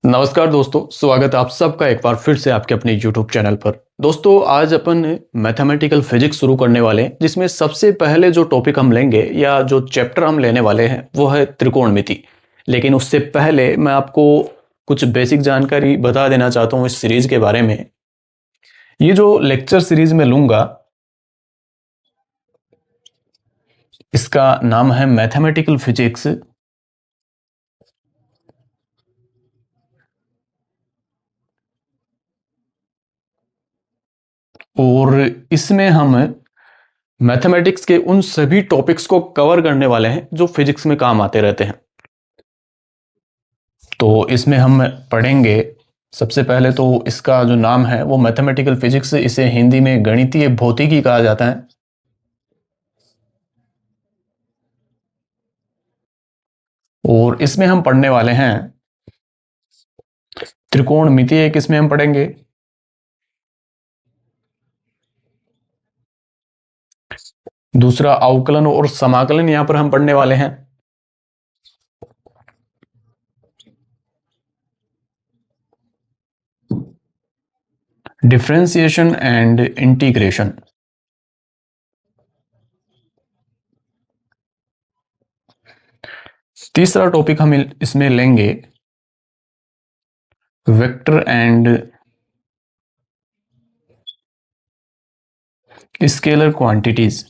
नमस्कार दोस्तों, स्वागत है आप सबका एक बार फिर से आपके अपने YouTube चैनल पर। दोस्तों, आज अपन मैथमेटिकल फिजिक्स शुरू करने वाले हैं, जिसमें सबसे पहले जो टॉपिक हम लेंगे या जो चैप्टर हम लेने वाले हैं वो है त्रिकोणमिति। लेकिन उससे पहले मैं आपको कुछ बेसिक जानकारी बता देना चाहता हूँ इस सीरीज के बारे में। ये जो लेक्चर सीरीज में लूंगा, इसका नाम है मैथमेटिकल फिजिक्स। और इसमें हम मैथमेटिक्स के उन सभी टॉपिक्स को कवर करने वाले हैं जो फिजिक्स में काम आते रहते हैं। तो इसमें हम पढ़ेंगे, सबसे पहले तो इसका जो नाम है वो मैथमेटिकल फिजिक्स, इसे हिंदी में गणितीय भौतिकी कहा जाता है। और इसमें हम पढ़ने वाले हैं त्रिकोणमिति, एक इसमें हम पढ़ेंगे। दूसरा अवकलन और समाकलन यहां पर हम पढ़ने वाले हैं। Differentiation and integration. तीसरा टॉपिक हम इसमें लेंगे वेक्टर एंड स्केलर क्वांटिटीज।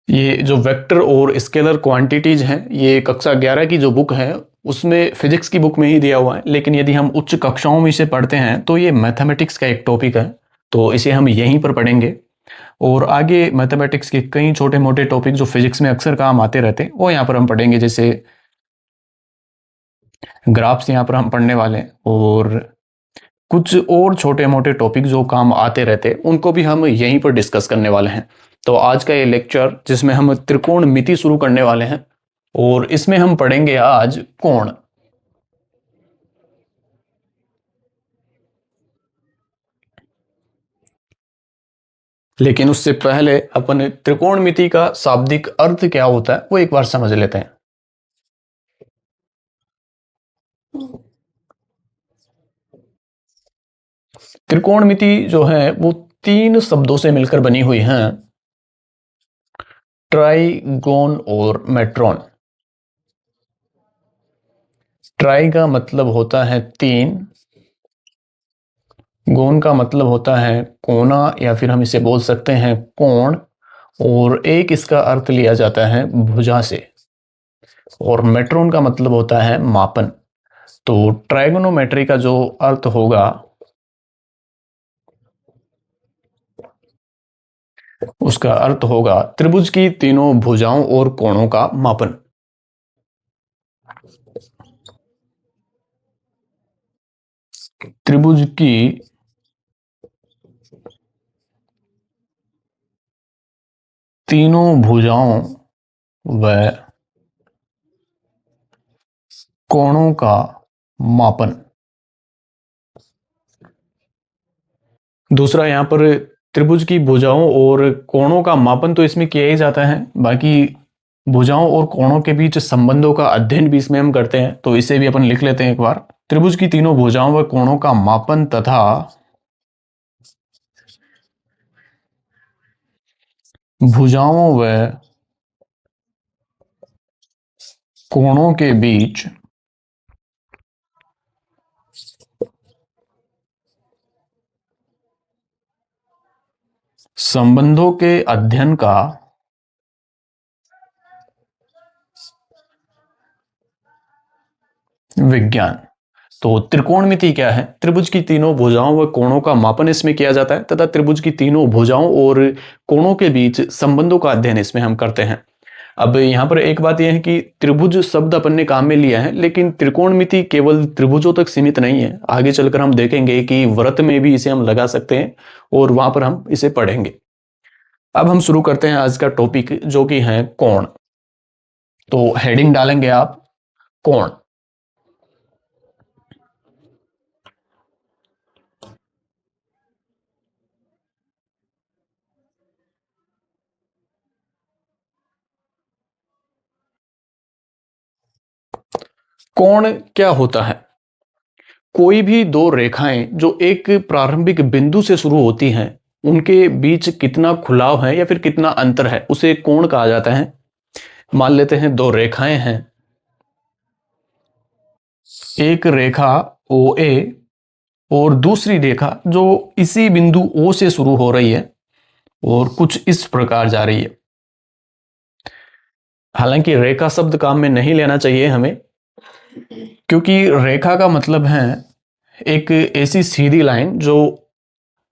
ये जो वेक्टर और स्केलर क्वांटिटीज हैं, ये कक्षा 11 की जो बुक है उसमें फिजिक्स की बुक में ही दिया हुआ है, लेकिन यदि हम उच्च कक्षाओं में इसे पढ़ते हैं तो ये मैथमेटिक्स का एक टॉपिक है, तो इसे हम यहीं पर पढ़ेंगे। और आगे मैथमेटिक्स के कई छोटे मोटे टॉपिक जो फिजिक्स में अक्सर काम आते रहते हैं वो यहाँ पर हम पढ़ेंगे, जैसे ग्राफ्स यहाँ पर हम पढ़ने वाले हैं, और कुछ और छोटे मोटे टॉपिक जो काम आते रहते हैं उनको भी हम यहीं पर डिस्कस करने वाले हैं। तो आज का ये लेक्चर जिसमें हम त्रिकोणमिति शुरू करने वाले हैं, और इसमें हम पढ़ेंगे आज कोण। लेकिन उससे पहले अपन त्रिकोणमिति का शाब्दिक अर्थ क्या होता है वो एक बार समझ लेते हैं। त्रिकोणमिति जो है वो तीन शब्दों से मिलकर बनी हुई है, ट्राइगोन और मेट्रॉन। ट्राई का मतलब होता है तीन, गोन का मतलब होता है कोना या फिर हम इसे बोल सकते हैं कोण, और एक इसका अर्थ लिया जाता है भुजा से, और मेट्रोन का मतलब होता है मापन। तो ट्राइगोनोमेट्री का जो अर्थ होगा उसका अर्थ होगा त्रिभुज की तीनों भुजाओं और कोणों का मापन। त्रिभुज की तीनों भुजाओं व कोणों का मापन। दूसरा, यहां पर त्रिभुज की भुजाओं और कोणों का मापन तो इसमें किया ही जाता है, बाकी भुजाओं और कोणों के बीच संबंधों का अध्ययन भी इसमें हम करते हैं, तो इसे भी अपन लिख लेते हैं एक बार। त्रिभुज की तीनों भुजाओं व कोणों का मापन तथा भुजाओं व कोणों के बीच संबंधों के अध्ययन का विज्ञान। तो त्रिकोणमिति क्या है? त्रिभुज की तीनों भुजाओं व कोणों का मापन इसमें किया जाता है तथा त्रिभुज की तीनों भुजाओं और कोणों के बीच संबंधों का अध्ययन इसमें हम करते हैं। अब यहाँ पर एक बात यह है कि त्रिभुज शब्द अपन ने काम में लिया है, लेकिन त्रिकोणमिति केवल त्रिभुजों तक सीमित नहीं है। आगे चलकर हम देखेंगे कि वृत्त में भी इसे हम लगा सकते हैं और वहां पर हम इसे पढ़ेंगे। अब हम शुरू करते हैं आज का टॉपिक, जो कि है कोण। तो हेडिंग डालेंगे आप कोण। कोण क्या होता है? कोई भी दो रेखाएं जो एक प्रारंभिक बिंदु से शुरू होती हैं, उनके बीच कितना खुलाव है या फिर कितना अंतर है, उसे कोण कहा जाता है। मान लेते हैं दो रेखाएं हैं, एक रेखा ओ ए और दूसरी रेखा जो इसी बिंदु ओ से शुरू हो रही है और कुछ इस प्रकार जा रही है। हालांकि रेखा शब्द काम में नहीं लेना चाहिए हमें, क्योंकि रेखा का मतलब है एक ऐसी सीधी लाइन जो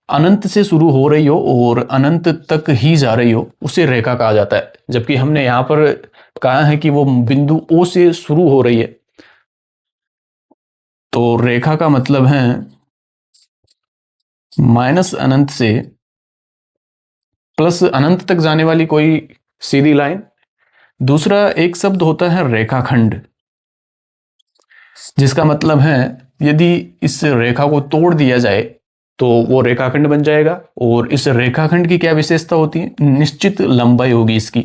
अनंत से शुरू हो रही हो और अनंत तक ही जा रही हो, उसे रेखा कहा जाता है। जबकि हमने यहां पर कहा है कि वो बिंदु ओ से शुरू हो रही है, तो रेखा का मतलब है माइनस अनंत से प्लस अनंत तक जाने वाली कोई सीधी लाइन। दूसरा एक शब्द होता है रेखाखंड, जिसका मतलब है यदि इस रेखा को तोड़ दिया जाए तो वो रेखाखंड बन जाएगा। और इस रेखाखंड की क्या विशेषता होती है? निश्चित लंबाई होगी इसकी।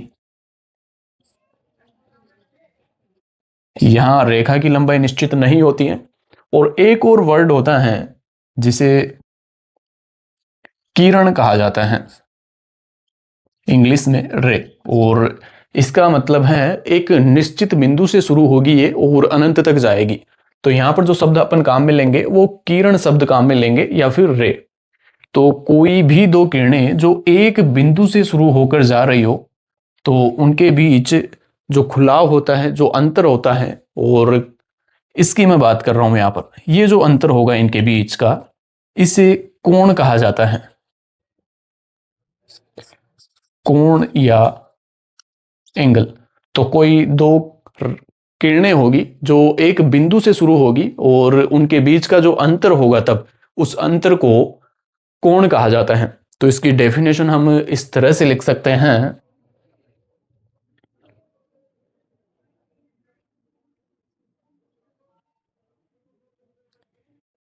यहां रेखा की लंबाई निश्चित नहीं होती है। और एक और वर्ड होता है जिसे किरण कहा जाता है, इंग्लिश में रे। और इसका मतलब है एक निश्चित बिंदु से शुरू होगी ये और अनंत तक जाएगी। तो यहां पर जो शब्द अपन काम में लेंगे वो किरण शब्द काम में लेंगे या फिर रे। तो कोई भी दो किरणें जो एक बिंदु से शुरू होकर जा रही हो, तो उनके बीच जो खुलाव होता है, जो अंतर होता है, और इसकी मैं बात कर रहा हूं यहां पर, ये जो अंतर होगा इनके बीच का, इसे कोण कहा जाता है। कोण या एंगल। तो कोई दो किरणें होगी जो एक बिंदु से शुरू होगी और उनके बीच का जो अंतर होगा, तब उस अंतर को कोण कहा जाता है। तो इसकी डेफिनेशन हम इस तरह से लिख सकते हैं,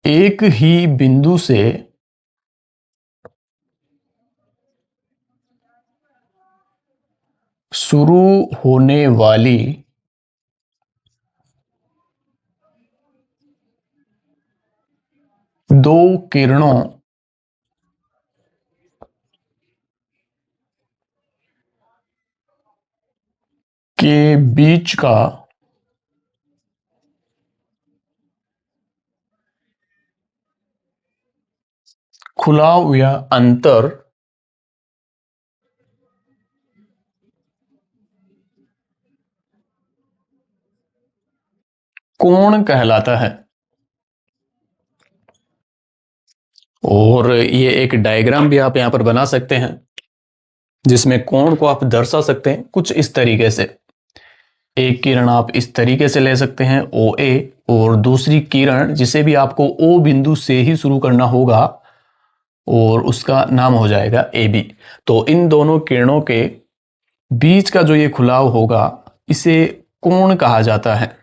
एक ही बिंदु से शुरू होने वाली दो किरणों के बीच का खुलाव या अंतर कोण कहलाता है। और ये एक डायग्राम भी आप यहां पर बना सकते हैं, जिसमें कोण को आप दर्शा सकते हैं कुछ इस तरीके से। एक किरण आप इस तरीके से ले सकते हैं ओ ए, और दूसरी किरण जिसे भी आपको ओ बिंदु से ही शुरू करना होगा और उसका नाम हो जाएगा ए बी। तो इन दोनों किरणों के बीच का जो ये खुलाव होगा, इसे कोण कहा जाता है।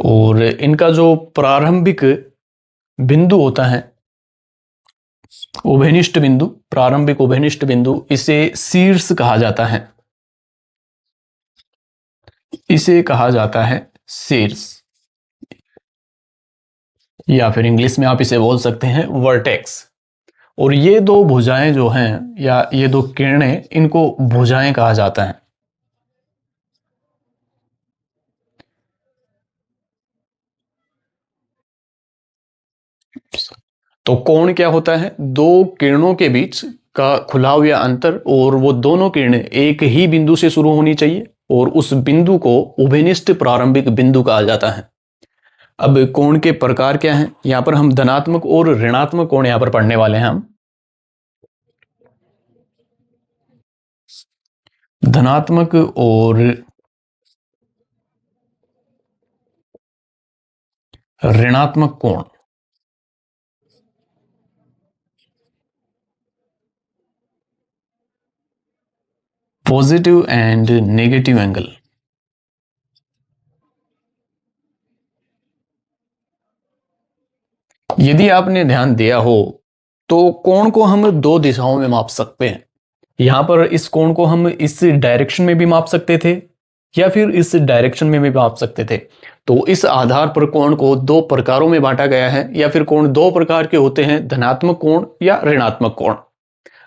और इनका जो प्रारंभिक बिंदु होता है, उभयनिष्ठ बिंदु, प्रारंभिक उभयनिष्ठ बिंदु, इसे शीर्ष कहा जाता है। इसे कहा जाता है शीर्ष, या फिर इंग्लिश में आप इसे बोल सकते हैं वर्टेक्स। और ये दो भुजाएं जो हैं, या ये दो किरणें, इनको भुजाएं कहा जाता है। तो कोण क्या होता है? दो किरणों के बीच का खुलाव या अंतर, और वो दोनों किरणें एक ही बिंदु से शुरू होनी चाहिए और उस बिंदु को उभयनिष्ठ प्रारंभिक बिंदु कहा जाता है। अब कोण के प्रकार क्या हैं? यहां पर हम धनात्मक और ऋणात्मक कोण यहां पर पढ़ने वाले हैं। हम धनात्मक और ऋणात्मक कोण। Positive and negative angle. यदि आपने ध्यान दिया हो तो कोण को हम दो दिशाओं में माप सकते हैं। यहां पर इस कोण को हम इस डायरेक्शन में भी माप सकते थे या फिर इस डायरेक्शन में भी माप सकते थे। तो इस आधार पर कोण को दो प्रकारों में बांटा गया है, या फिर कोण दो प्रकार के होते हैं, धनात्मक कोण या ऋणात्मक कोण।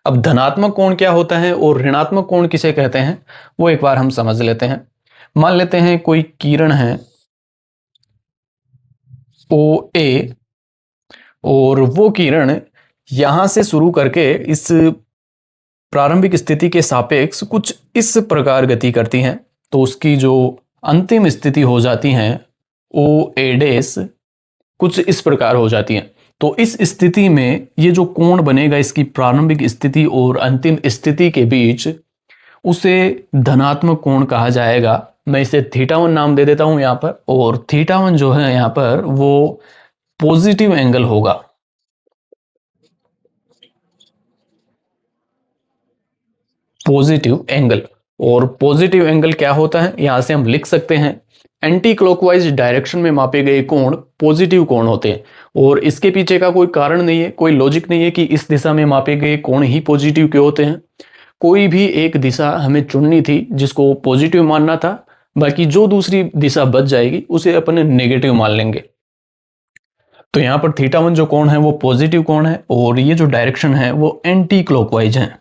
अब धनात्मक कोण क्या होता है और ऋणात्मक कोण किसे कहते हैं, वो एक बार हम समझ लेते हैं। मान लेते हैं कोई किरण है ओ ए, और वो किरण यहां से शुरू करके इस प्रारंभिक स्थिति के सापेक्ष कुछ इस प्रकार गति करती हैं, तो उसकी जो अंतिम स्थिति हो जाती है ओ ए डैश कुछ इस प्रकार हो जाती है। तो इस स्थिति में ये जो कोण बनेगा इसकी प्रारंभिक स्थिति और अंतिम स्थिति के बीच, उसे धनात्मक कोण कहा जाएगा। मैं इसे थीटा 1 नाम दे देता हूं यहां पर, और थीटा 1 जो है यहां पर वो पॉजिटिव एंगल होगा। पॉजिटिव एंगल, और पॉजिटिव एंगल क्या होता है यहां से हम लिख सकते हैं, एंटी क्लॉकवाइज डायरेक्शन में मापे गए कोण पॉजिटिव कोण होते हैं। और इसके पीछे का कोई कारण नहीं है, कोई लॉजिक नहीं है कि इस दिशा में मापे गए कोण ही पॉजिटिव क्यों होते हैं। कोई भी एक दिशा हमें चुननी थी जिसको पॉजिटिव मानना था, बाकी जो दूसरी दिशा बच जाएगी उसे अपन नेगेटिव मान लेंगे। तो यहां पर थीटा 1 जो कोण है वो पॉजिटिव कोण है, और ये जो डायरेक्शन है वो एंटी क्लॉकवाइज है।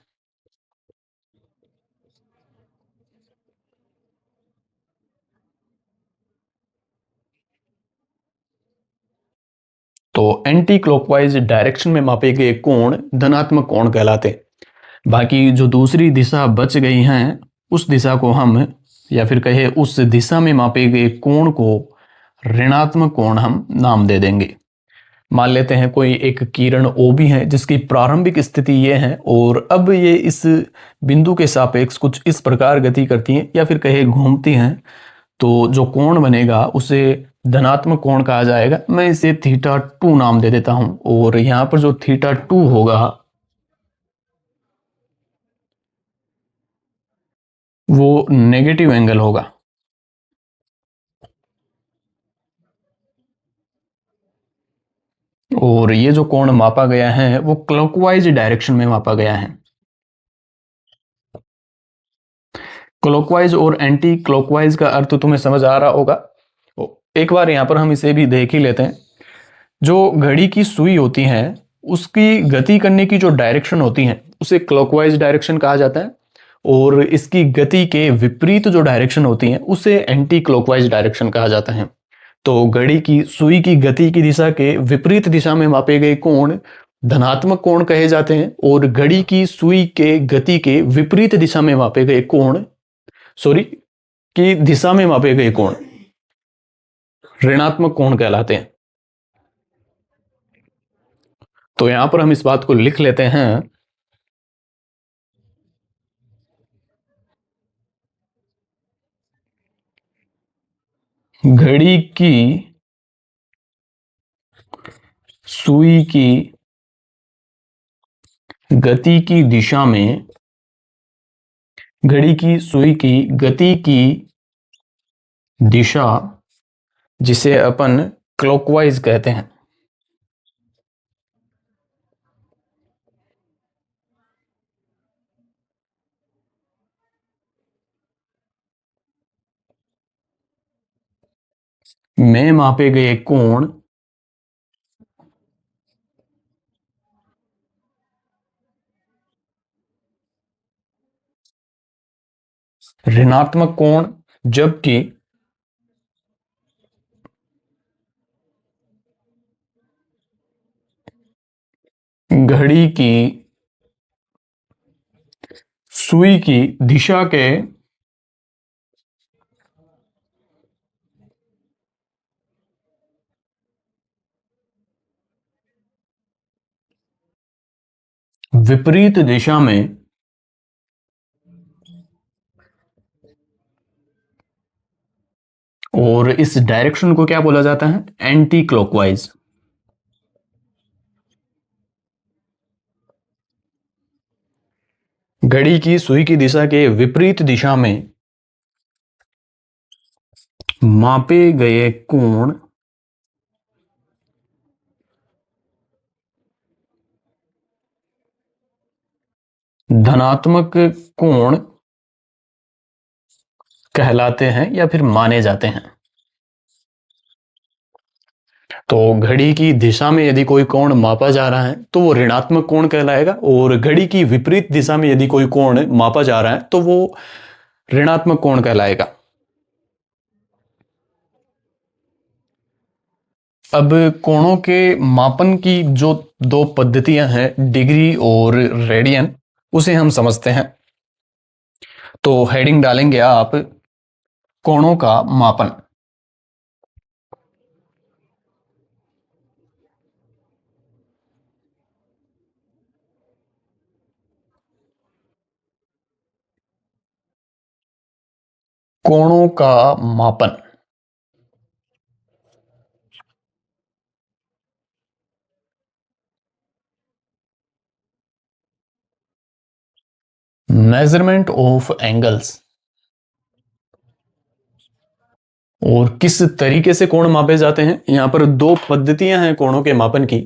तो एंटी क्लॉकवाइज डायरेक्शन में मापे गए कोण धनात्मक कोण कहलाते हैं। बाकी जो दूसरी दिशा बच गई हैं उस दिशा को हम, या फिर कहे उस दिशा में मापे गए कोण को ऋणात्मक कोण हम नाम दे देंगे। मान लेते हैं कोई एक किरण ओ भी है जिसकी प्रारंभिक स्थिति ये है, और अब ये इस बिंदु के सापेक्ष कुछ इस प्रकार गति करती हैं या फिर कहे घूमती हैं, तो जो कोण बनेगा उसे धनात्मक कोण कहा जाएगा। मैं इसे थीटा 2 नाम दे देता हूं, और यहां पर जो थीटा 2 होगा वो नेगेटिव एंगल होगा। और ये जो कोण मापा गया है वो क्लॉकवाइज डायरेक्शन में मापा गया है। क्लॉकवाइज और एंटी क्लॉकवाइज का अर्थ तुम्हें समझ आ रहा होगा। एक बार यहां पर हम इसे भी देख ही लेते हैं। जो घड़ी की सुई होती है उसकी गति करने की जो डायरेक्शन होती है उसे क्लॉकवाइज डायरेक्शन कहा जाता है, और इसकी गति के विपरीत जो डायरेक्शन होती है उसे एंटी क्लॉकवाइज डायरेक्शन कहा जाता है। तो घड़ी की सुई की गति की दिशा के विपरीत दिशा में मापे गए कोण धनात्मक कोण कहे जाते हैं, और घड़ी की सुई के गति के विपरीत दिशा में मापे गए कोण, सॉरी, की दिशा में मापे गए कोण ऋणात्मक कोण कहलाते हैं। तो यहां पर हम इस बात को लिख लेते हैं, घड़ी की सुई की गति की दिशा में, घड़ी की सुई की गति की दिशा जिसे अपन क्लॉकवाइज कहते हैं, में मापे गए कोण ऋणात्मक कोण, जबकि घड़ी की सुई की दिशा के विपरीत दिशा में और इस डायरेक्शन को क्या बोला जाता है, एंटी क्लॉकवाइज। घड़ी की सुई की दिशा के विपरीत दिशा में मापे गए कोण धनात्मक कोण कहलाते हैं या फिर माने जाते हैं। तो घड़ी की दिशा में यदि कोई कोण मापा जा रहा है तो वो ऋणात्मक कोण कहलाएगा, और घड़ी की विपरीत दिशा में यदि कोई कोण मापा जा रहा है तो वो ऋणात्मक कोण कहलाएगा। अब कोणों के मापन की जो दो पद्धतियां हैं, डिग्री और रेडियन, उसे हम समझते हैं। तो हेडिंग डालेंगे आप, कोणों का मापन। कोणों का मापन। Measurement of angles. और किस तरीके से कोण मापे जाते हैं? यहां पर दो पद्धतियां हैं कोणों के मापन की।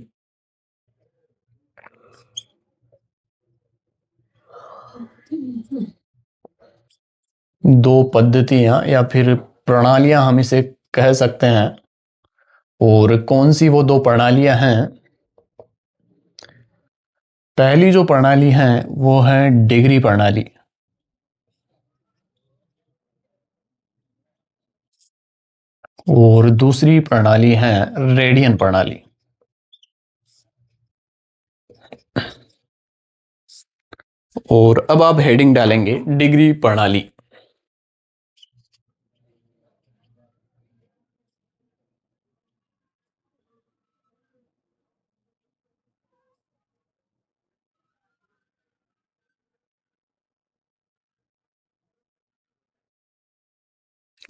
दो पद्धतियां या फिर प्रणालियां हम इसे कह सकते हैं। और कौन सी वो दो प्रणालियां हैं? पहली जो प्रणाली है वो है डिग्री प्रणाली, और दूसरी प्रणाली है रेडियन प्रणाली। और अब आप हेडिंग डालेंगे डिग्री प्रणाली।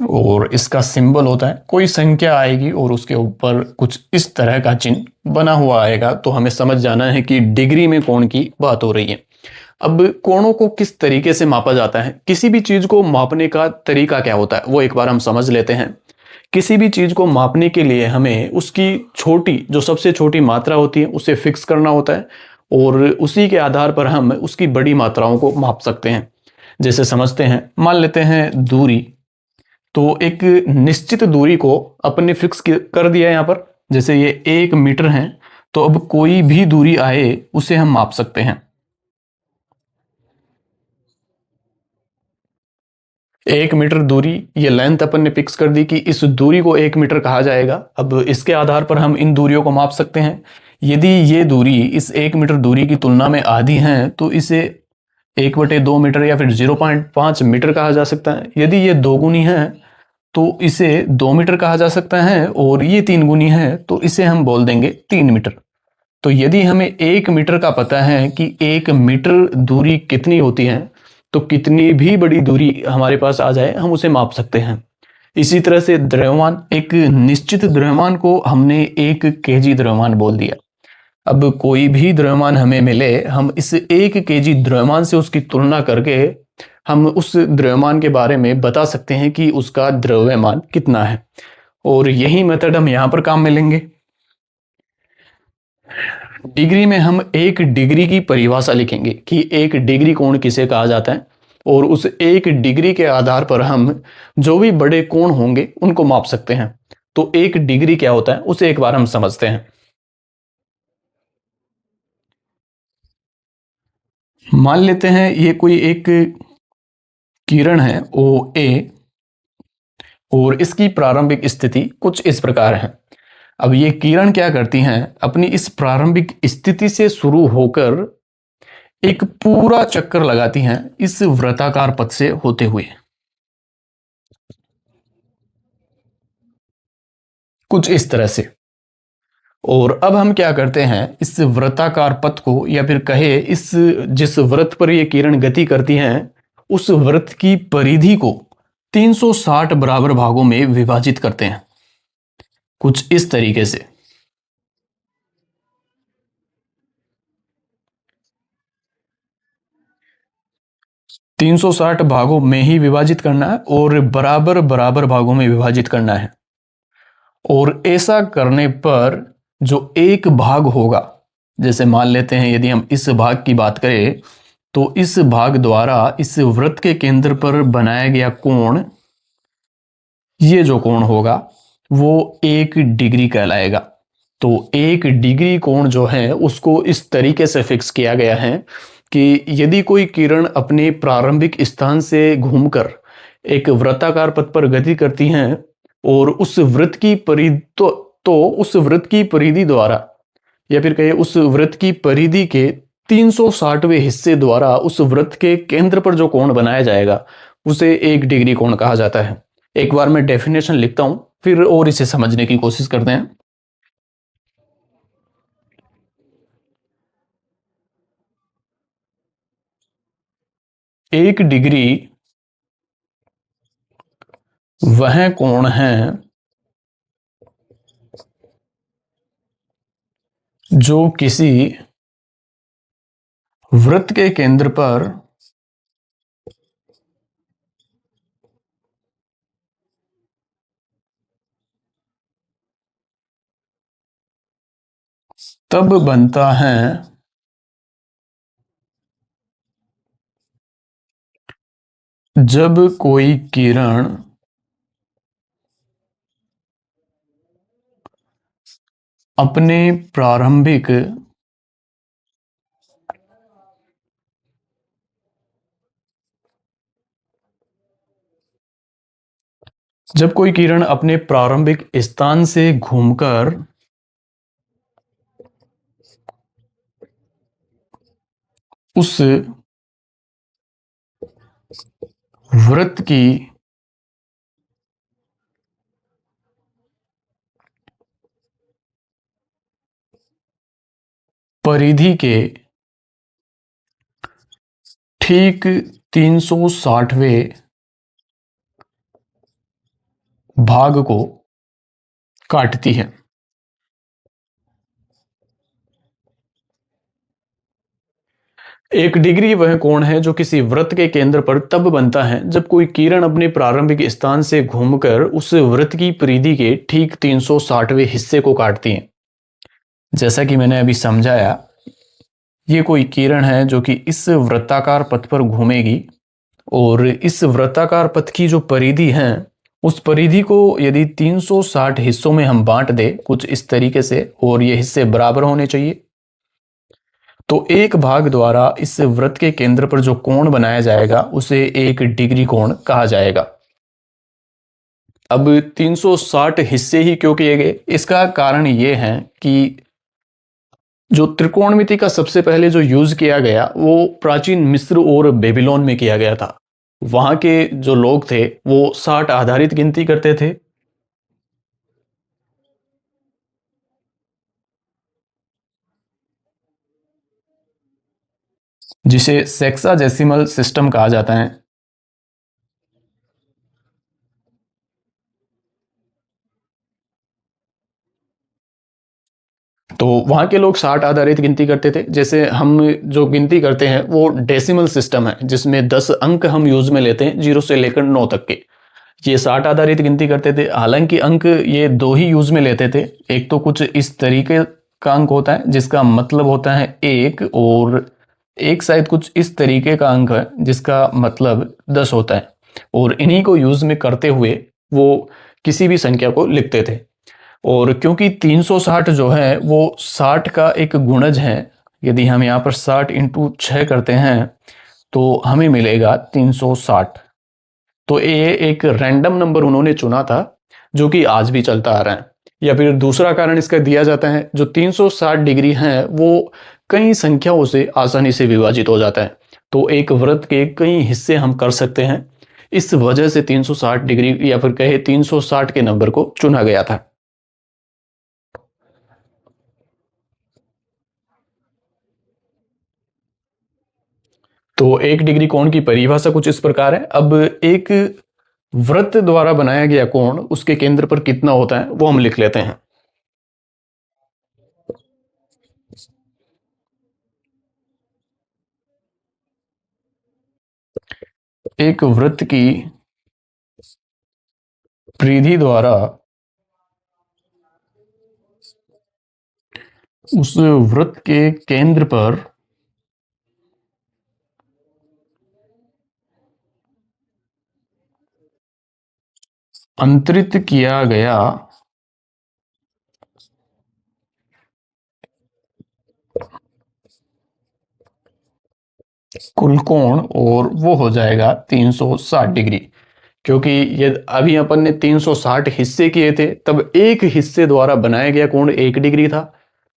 और इसका सिंबल होता है, कोई संख्या आएगी और उसके ऊपर कुछ इस तरह का चिन्ह बना हुआ आएगा, तो हमें समझ जाना है कि डिग्री में कोण की बात हो रही है। अब कोणों को किस तरीके से मापा जाता है, किसी भी चीज को मापने का तरीका क्या होता है, वो एक बार हम समझ लेते हैं। किसी भी चीज को मापने के लिए हमें उसकी छोटी, जो सबसे छोटी मात्रा होती है, उसे फिक्स करना होता है, और उसी के आधार पर हम उसकी बड़ी मात्राओं को माप सकते हैं। जैसे समझते हैं, मान लेते हैं दूरी। तो एक निश्चित दूरी को अपन ने फिक्स कर दिया है यहां पर, जैसे ये 1 मीटर है, तो अब कोई भी दूरी आए उसे हम माप सकते हैं। 1 मीटर दूरी, ये लेंथ अपन ने फिक्स कर दी कि इस दूरी को 1 मीटर कहा जाएगा। अब इसके आधार पर हम इन दूरियों को माप सकते हैं। यदि ये दूरी इस 1 मीटर दूरी की तुलना में आधी है तो इसे 1/2 मीटर या फिर 0.5 मीटर कहा जा सकता है। यदि ये दोगुनी है तो इसे 2 मीटर कहा जा सकता है, और ये 3 गुनी है तो इसे हम बोल देंगे 3 मीटर। तो यदि हमें 1 मीटर का पता है कि 1 मीटर दूरी कितनी होती है, तो कितनी भी बड़ी दूरी हमारे पास आ जाए हम उसे माप सकते हैं। इसी तरह से द्रव्यमान, एक निश्चित द्रव्यमान को हमने 1 केजी द्रव्यमान बोल दिया। अब कोई भी द्रव्यमान हमें मिले, हम इस 1 केजी द्रव्यमान से उसकी तुलना करके हम उस द्रव्यमान के बारे में बता सकते हैं कि उसका द्रव्यमान कितना है। और यही मेथड हम यहां पर काम में लेंगे। डिग्री में हम 1 डिग्री की परिभाषा लिखेंगे कि 1 डिग्री कोण किसे कहा जाता है, और उस 1 डिग्री के आधार पर हम जो भी बड़े कोण होंगे उनको माप सकते हैं। तो 1 डिग्री क्या होता है उसे एक बार हम समझते हैं। मान लेते हैं ये कोई एक किरण है ओ ए, और इसकी प्रारंभिक स्थिति कुछ इस प्रकार है। अब ये किरण क्या करती हैं, अपनी इस प्रारंभिक स्थिति से शुरू होकर एक पूरा चक्कर लगाती हैं इस वृत्ताकार पथ से होते हुए, कुछ इस तरह से। और अब हम क्या करते हैं, इस वृत्ताकार पथ को, या फिर कहे इस जिस वृत्त पर ये किरण गति करती हैं, उस वृत्त की परिधि को 360 बराबर भागों में विभाजित करते हैं, कुछ इस तरीके से। 360 भागों में ही विभाजित करना है, और बराबर बराबर भागों में विभाजित करना है। और ऐसा करने पर जो एक भाग होगा, जैसे मान लेते हैं यदि हम इस भाग की बात करें, तो इस भाग द्वारा इस वृत्त के केंद्र पर बनाया गया कोण ये जो कोण होगा वो 1 डिग्री कहलाएगा। तो 1 डिग्री कोण जो है उसको इस तरीके से फिक्स किया गया है कि यदि कोई किरण अपने प्रारंभिक स्थान से घूमकर एक वृत्ताकार पथ पर गति करती हैं और उस वृत्त की परिधि तो उस वृत्त की परिधि द्वारा या फिर कहिए उस वृत्त की परिधि के 360वें हिस्से द्वारा उस वृत्त के केंद्र पर जो कोण बनाया जाएगा उसे 1 डिग्री कोण कहा जाता है। एक बार मैं डेफिनेशन लिखता हूं फिर और इसे समझने की कोशिश करते हैं। 1 डिग्री वह कोण है जो किसी वृत्त के केंद्र पर तब बनता है जब कोई किरण अपने प्रारंभिक जब कोई किरण अपने प्रारंभिक स्थान से घूमकर उस वृत्त की परिधि के ठीक 360वें भाग को काटती है। 1 डिग्री वह कोण है जो किसी वृत्त के केंद्र पर तब बनता है जब कोई किरण अपने प्रारंभिक स्थान से घूमकर उस वृत्त की परिधि के ठीक 360वें हिस्से को काटती है। जैसा कि मैंने अभी समझाया, ये कोई किरण है जो कि इस वृत्ताकार पथ पर घूमेगी और इस वृत्ताकार पथ की जो परिधि है उस परिधि को यदि 360 हिस्सों में हम बांट दें कुछ इस तरीके से और ये हिस्से बराबर होने चाहिए तो एक भाग द्वारा इस वृत्त के केंद्र पर जो कोण बनाया जाएगा उसे 1 डिग्री कोण कहा जाएगा। अब 360 हिस्से ही क्यों किए गए, इसका कारण ये है कि जो त्रिकोणमिति का सबसे पहले जो यूज किया गया वो प्राचीन मिस्र और बेबीलोन में किया गया था। वहां के जो लोग थे वो 60 आधारित गिनती करते थे। जिसे सेक्साडेसिमल सिस्टम कहा जाता है। तो वहां के लोग 60 आधारित गिनती करते थे। जैसे हम जो गिनती करते हैं वो डेसिमल सिस्टम है जिसमें 10 अंक हम यूज में लेते हैं 0 से लेकर 9 तक के। ये 60 आधारित गिनती करते थे। हालांकि अंक ये दो ही यूज में लेते थे। एक तो कुछ इस तरीके का अंक होता है जिसका मतलब होता है 1 और एक शायद कुछ इस तरीके का अंक है जिसका मतलब 10 होता है और इन्हीं को यूज में करते हुए वो किसी भी संख्या को लिखते थे। और क्योंकि 360 जो है वो 60 का एक गुणज है, यदि हम यहाँ पर 60 इंटू 6 करते हैं तो हमें मिलेगा 360। तो ये एक रैंडम नंबर उन्होंने चुना था जो कि आज भी चलता आ रहा है। या फिर दूसरा कारण इसका दिया जाता है जो 360 डिग्री है वो कई संख्याओं से आसानी से विभाजित हो जाता है। तो एक वृत्त के कई हिस्से हम कर सकते हैं। इस वजह से 360 डिग्री या फिर कहे 360 के नंबर को चुना गया था। तो 1 डिग्री कोण की परिभाषा कुछ इस प्रकार है। अब एक वृत्त द्वारा बनाया गया कोण उसके केंद्र पर कितना होता है वो हम लिख लेते हैं। एक वृत्त की परिधि द्वारा उस वृत्त के केंद्र पर अंतरित किया गया कुल कोण, और वो हो जाएगा 360 डिग्री। क्योंकि ये अभी अपन ने 360 हिस्से किए थे, तब एक हिस्से द्वारा बनाया गया कोण 1 डिग्री था।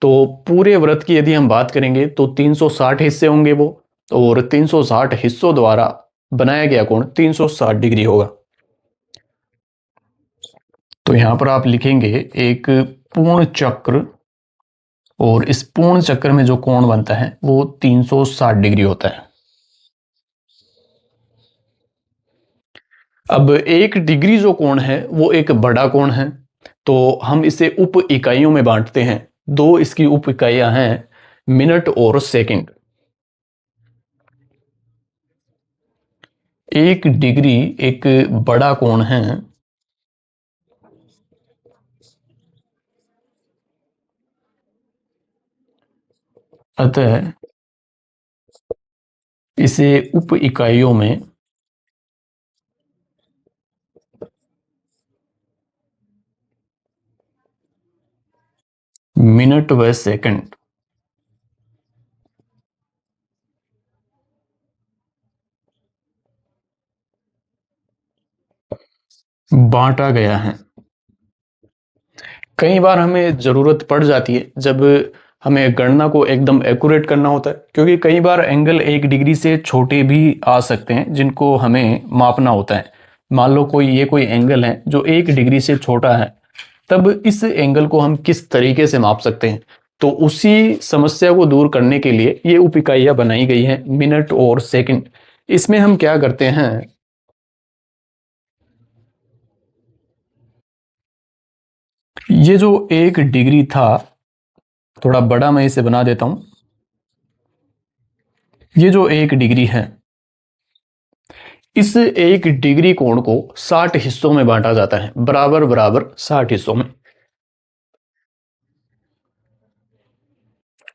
तो पूरे वृत्त की यदि हम बात करेंगे तो 360 हिस्से होंगे वो, और 360 हिस्सों द्वारा बनाया गया कोण 360 डिग्री होगा। तो यहां पर आप लिखेंगे एक पूर्ण चक्र, और इस पूर्ण चक्र में जो कोण बनता है वो 360 डिग्री होता है। अब 1 डिग्री जो कोण है वो एक बड़ा कोण है, तो हम इसे उप इकाइयों में बांटते हैं। दो इसकी उप इकाइयां हैं, मिनट और सेकंड। 1 डिग्री एक बड़ा कोण है, अतः इसे उप इकाइयों में मिनट व सेकंड बांटा गया है। कई बार हमें जरूरत पड़ जाती है जब हमें गणना को एकदम एक्यूरेट करना होता है, क्योंकि कई बार एंगल 1 डिग्री से छोटे भी आ सकते हैं जिनको हमें मापना होता है। मान लो कोई एंगल है जो 1 डिग्री से छोटा है, तब इस एंगल को हम किस तरीके से माप सकते हैं। तो उसी समस्या को दूर करने के लिए ये उप इकाइयां बनाई गई हैं, मिनट और सेकंड। इसमें हम क्या करते हैं, ये जो 1 डिग्री था, थोड़ा बड़ा मैं इसे बना देता हूं। ये जो 1 डिग्री है, इस 1 डिग्री कोण को 60 हिस्सों में बांटा जाता है, बराबर बराबर 60 हिस्सों में,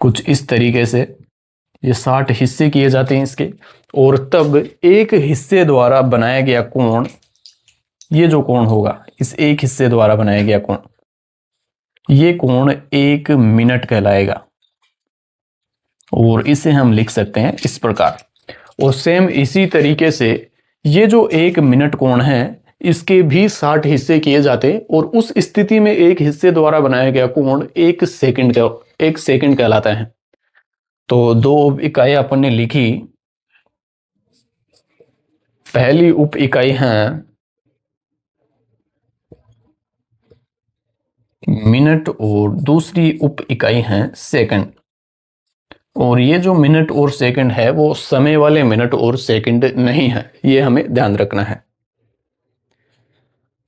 कुछ इस तरीके से। ये 60 हिस्से किए जाते हैं इसके, और तब एक हिस्से द्वारा बनाया गया कोण, ये जो कोण होगा इस एक हिस्से द्वारा बनाया गया कोण, ये कोण 1 मिनट कहलाएगा। और इसे हम लिख सकते हैं इस प्रकार। और सेम इसी तरीके से ये जो 1 मिनट कोण है, इसके भी 60 हिस्से किए जाते हैं, और उस स्थिति में एक हिस्से द्वारा बनाया गया कोण 1 सेकंड कहलाता है। तो दो उप इकाई अपन ने लिखी। पहली उप इकाई है मिनट, और दूसरी उप इकाई है सेकंड। और ये जो मिनट और सेकंड है वो समय वाले मिनट और सेकंड नहीं है, ये हमें ध्यान रखना है।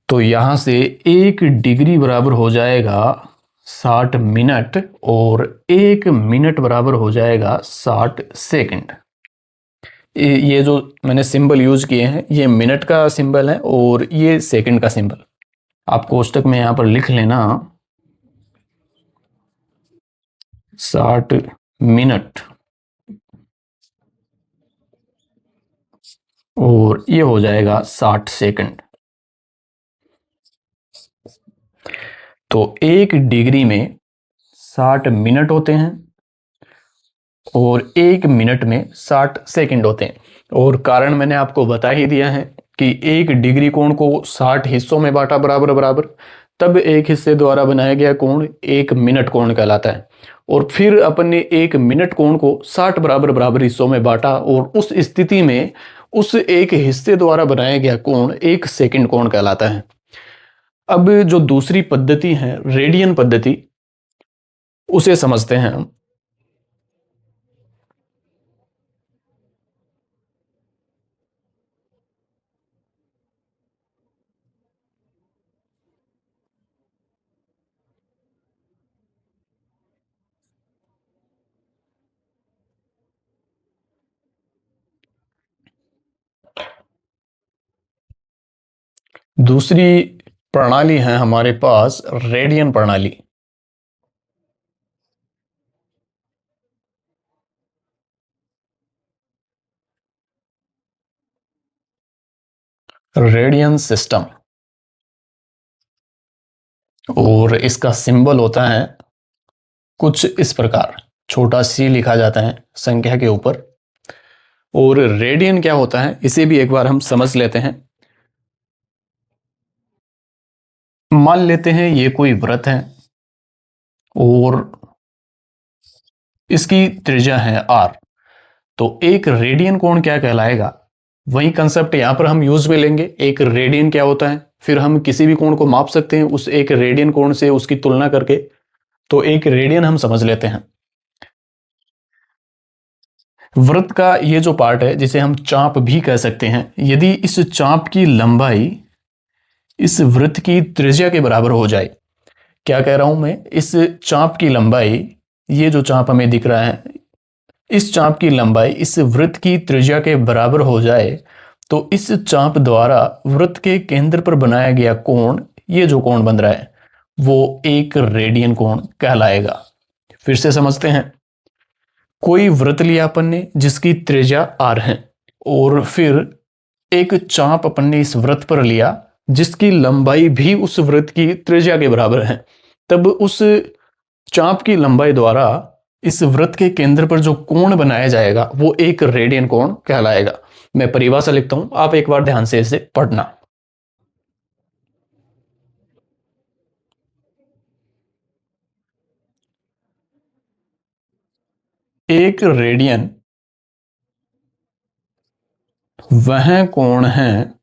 तो यहां से 1 डिग्री बराबर हो जाएगा 60 मिनट, और 1 मिनट बराबर हो जाएगा 60 सेकंड। ये जो मैंने सिंबल यूज किए हैं, ये मिनट का सिंबल है और ये सेकंड का सिंबल। आप कोष्टक में यहां पर लिख लेना 60 मिनट, और ये हो जाएगा 60 सेकंड। तो 1 डिग्री में 60 मिनट होते हैं, और 1 मिनट में 60 सेकंड होते हैं। और कारण मैंने आपको बता ही दिया है कि 1 डिग्री कोण को 60 हिस्सों में बांटा बराबर बराबर, तब एक हिस्से द्वारा बनाया गया कोण 1 मिनट कोण कहलाता है। और फिर अपन ने 1 मिनट कोण को 60 बराबर बराबर हिस्सों में बांटा, और उस स्थिति में उस एक हिस्से द्वारा बनाया गया कोण 1 सेकंड कोण कहलाता है। अब जो दूसरी पद्धति है रेडियन पद्धति, उसे समझते हैं हम। दूसरी प्रणाली है हमारे पास रेडियन प्रणाली। Radian system. और इसका सिंबल होता है कुछ इस प्रकार, छोटा सी लिखा जाता है संख्या के ऊपर। और रेडियन क्या होता है इसे भी एक बार हम समझ लेते हैं। मान लेते हैं ये कोई वृत्त है और इसकी त्रिज्या है r, तो एक रेडियन कोण क्या कहलाएगा, वही कंसेप्ट यहां पर हम यूज में लेंगे। एक रेडियन क्या होता है, फिर हम किसी भी कोण को माप सकते हैं उस एक रेडियन कोण से उसकी तुलना करके। तो एक रेडियन हम समझ लेते हैं। वृत्त का ये जो पार्ट है जिसे हम चाप भी कह सकते हैं, यदि इस चाप की लंबाई इस वृत्त की त्रिज्या के बराबर हो जाए, क्या कह रहा हूं मैं, इस चाप की लंबाई, ये जो चाप हमें दिख रहा है, इस चाप की लंबाई इस वृत्त की त्रिज्या के बराबर हो जाए, तो इस चाप द्वारा वृत्त के केंद्र पर बनाया गया कोण, ये जो कोण बन रहा है वो एक रेडियन कोण कहलाएगा। फिर से समझते हैं। कोई वृत्त लिया अपन ने जिसकी त्रिज्या r है, और फिर एक चाप अपन ने इस वृत्त पर लिया जिसकी लंबाई भी उस वृत्त की त्रिज्या के बराबर है। तब उस चाप की लंबाई द्वारा इस वृत्त के केंद्र पर जो कोण बनाया जाएगा वो एक रेडियन कोण कहलाएगा। मैं परिभाषा लिखता हूं, आप एक बार ध्यान से इसे पढ़ना। एक रेडियन वह कोण है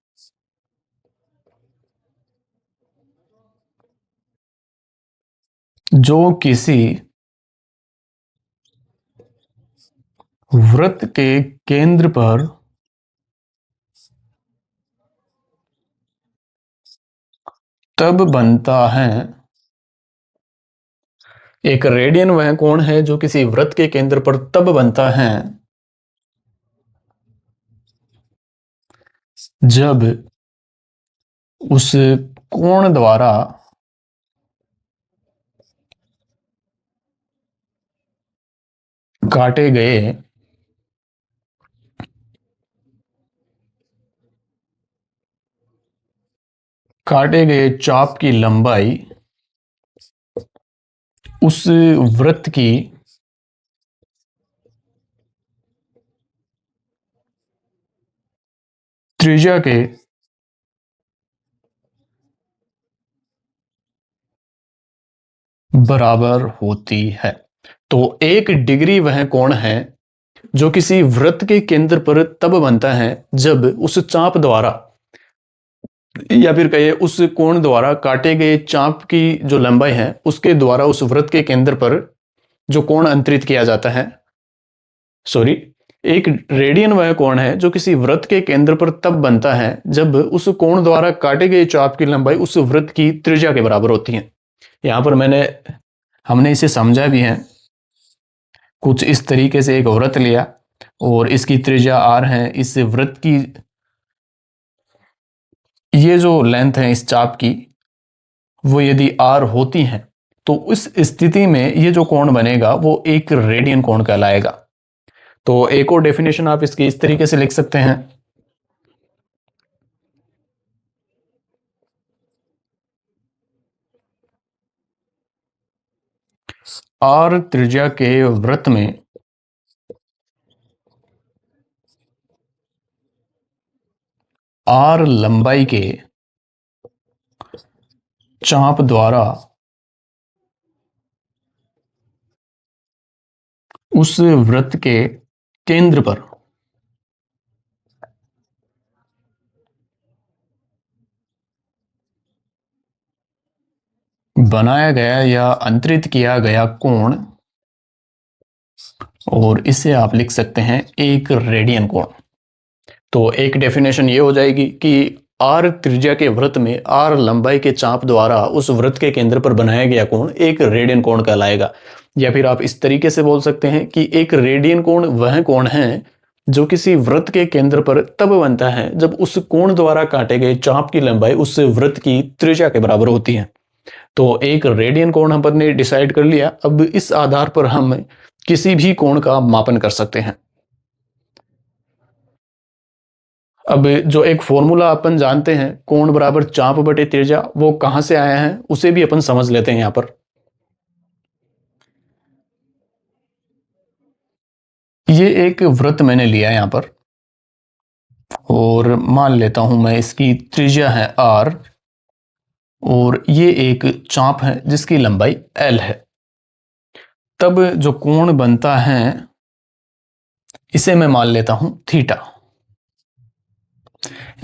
जो किसी वृत्त के केंद्र पर तब बनता है। एक रेडियन वह कोण है जो किसी वृत्त के केंद्र पर तब बनता है जब उस कोण द्वारा काटे गए चाप की लंबाई उस वृत्त की त्रिज्या के बराबर होती है। तो एक डिग्री वह कोण है जो किसी वृत्त के केंद्र पर तब बनता है जब उस चाप द्वारा, या फिर कहिए उस कोण द्वारा काटे गए चाप की जो लंबाई है उसके द्वारा उस वृत्त के केंद्र पर जो कोण अंतरित किया जाता है, सॉरी, एक रेडियन वह कोण है जो किसी वृत्त के केंद्र पर तब बनता है जब उस कोण द्वारा काटे गए चाप की लंबाई उस वृत्त की त्रिज्या के बराबर होती है। यहां पर हमने इसे समझा भी है। कुछ इस तरीके से एक वृत्त लिया और इसकी त्रिज्या r है। इस वृत्त की ये जो लेंथ है इस चाप की, वो यदि r होती है तो उस स्थिति में ये जो कोण बनेगा वो एक रेडियन कोण कहलाएगा। तो एक और डेफिनेशन आप इसकी इस तरीके से लिख सकते हैं। r त्रिज्या के वृत्त में r लंबाई के चाप द्वारा उस वृत्त के केंद्र पर बनाया गया या अंतरित किया गया कोण, और इसे आप लिख सकते हैं एक रेडियन कोण। तो एक डेफिनेशन ये हो जाएगी कि r त्रिज्या के वृत्त में r लंबाई के चाप द्वारा उस वृत्त के केंद्र पर बनाया गया कोण एक रेडियन कोण कहलाएगा। या फिर आप इस तरीके से बोल सकते हैं कि एक रेडियन कोण वह कोण है जो किसी वृत्त के केंद्र पर तब बनता है जब उस कोण द्वारा काटे गए चाप की लंबाई उस वृत्त की त्रिज्या के बराबर होती है। तो एक रेडियन कोण हम ने डिसाइड कर लिया। अब इस आधार पर हम किसी भी कोण का मापन कर सकते हैं। अब जो एक फॉर्मूला अपन जानते हैं कोण बराबर चाप बटे त्रिज्या, वो कहां से आया है उसे भी अपन समझ लेते हैं यहां पर। ये एक वृत्त मैंने लिया यहां पर और मान लेता हूं मैं इसकी त्रिज्या है r और ये एक चाप है जिसकी लंबाई l है। तब जो कोण बनता है इसे मैं मान लेता हूं थीटा।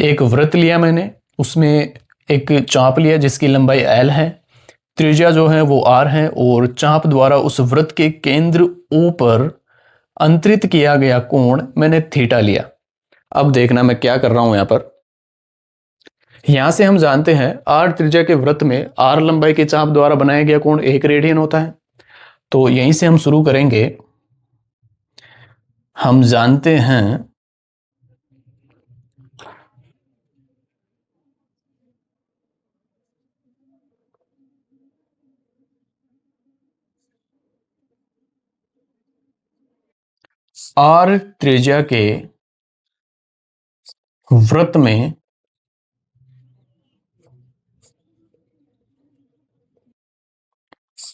एक वृत्त लिया मैंने, उसमें एक चाप लिया जिसकी लंबाई l है, त्रिज्या जो है वो r है और चाप द्वारा उस वृत्त के केंद्र O पर अंतरित किया गया कोण मैंने थीटा लिया। अब देखना मैं क्या कर रहा हूं यहां पर। यहां से हम जानते हैं r त्रिज्या के वृत्त में r लंबाई के चाप द्वारा बनाया गया कोण 1 रेडियन होता है। तो यहीं से हम शुरू करेंगे। हम जानते हैं r त्रिज्या के वृत्त में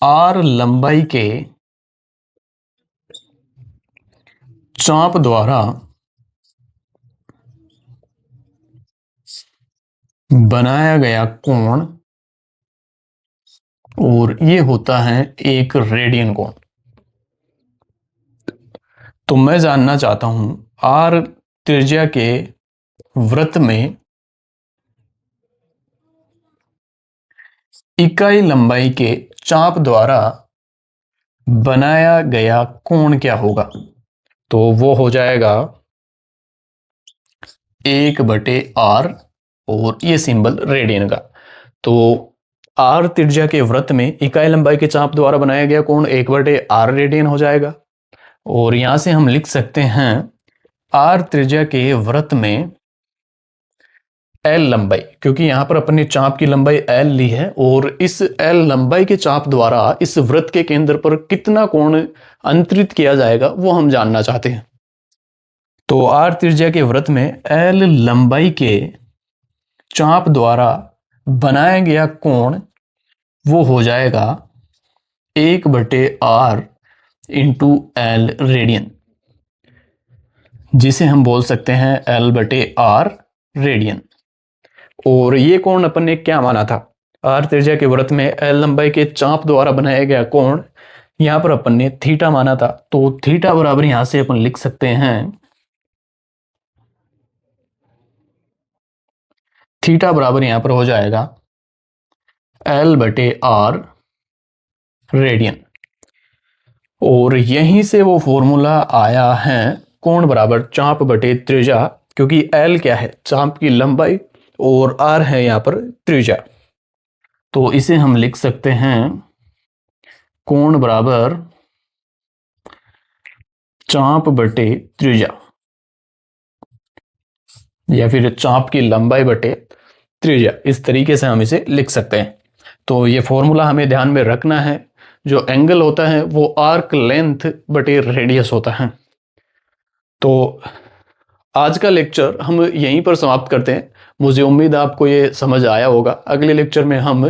r लंबाई के चाप द्वारा बनाया गया कोण और ये होता है 1 रेडियन कोण। तो मैं जानना चाहता हूं r त्रिज्या के वृत्त में इकाई लंबाई के चाप द्वारा बनाया गया कोण क्या होगा। तो वो हो जाएगा 1/r और ये सिंबल रेडियन का। तो r त्रिज्या के वृत्त में इकाई लंबाई के चाप द्वारा बनाया गया कोण 1/r रेडियन हो जाएगा। और यहां से हम लिख सकते हैं r त्रिज्या के वृत्त में l लंबाई, क्योंकि यहां पर अपने चाप की लंबाई l ली है और इस l लंबाई के चाप द्वारा इस वृत्त के केंद्र पर कितना कोण अंतरित किया जाएगा वो हम जानना चाहते हैं। तो r त्रिज्या के वृत्त में l लंबाई के चाप द्वारा बनाया गया कोण वो हो जाएगा 1/r इंटू l रेडियन, जिसे हम बोल सकते हैं l/r रेडियन। और ये कोण अपन ने क्या माना था, r त्रिज्या के वृत्त में l लंबाई के चाप द्वारा बनाया गया कोण यहां पर अपन ने थीटा माना था। तो थीटा बराबर यहां से अपन लिख सकते हैं थीटा बराबर यहां पर हो जाएगा l/r रेडियन। और यहीं से वो फॉर्मूला आया है कोण बराबर चाप बटे त्रिज्या, क्योंकि l क्या है चाप की लंबाई और r है यहां पर त्रिज्या। तो इसे हम लिख सकते हैं कोण बराबर चाप बटे त्रिज्या या फिर चाप की लंबाई बटे त्रिज्या, इस तरीके से हम इसे लिख सकते हैं। तो ये फॉर्मूला हमें ध्यान में रखना है। जो एंगल होता है वो आर्क लेंथ बटे रेडियस होता है। तो आज का लेक्चर हम यहीं पर समाप्त करते हैं। मुझे उम्मीद है आपको ये समझ आया होगा। अगले लेक्चर में हम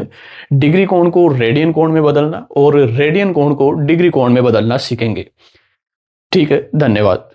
डिग्री कोण को रेडियन कोण में बदलना और रेडियन कोण को डिग्री कोण में बदलना सीखेंगे। ठीक है, धन्यवाद।